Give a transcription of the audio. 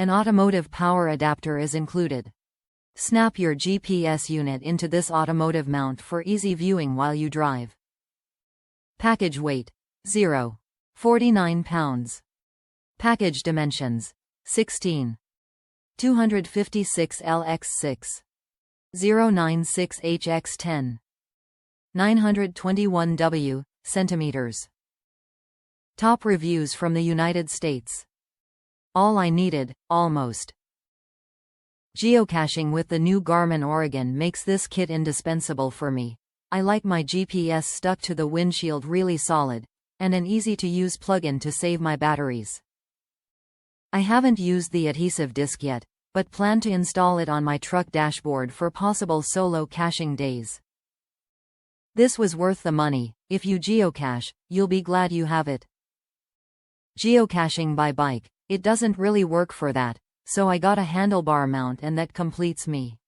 An automotive power adapter is included. Snap your GPS unit into this automotive mount for easy viewing while you drive. Package weight: 0.49 pounds. Package dimensions: 16. 256 lx6. 096 hx10. 921 w. centimeters. Top reviews from the United States. All I needed, almost. Geocaching with the new Garmin Oregon makes this kit indispensable for me. I like my GPS stuck to the windshield really solid, and an easy-to-use plug-in to save my batteries. I haven't used the adhesive disc yet, but plan to install it on my truck dashboard for possible solo caching days. This was worth the money. If you geocache, you'll be glad you have it. Geocaching by bike: it doesn't really work for that, so I got a handlebar mount and that completes me.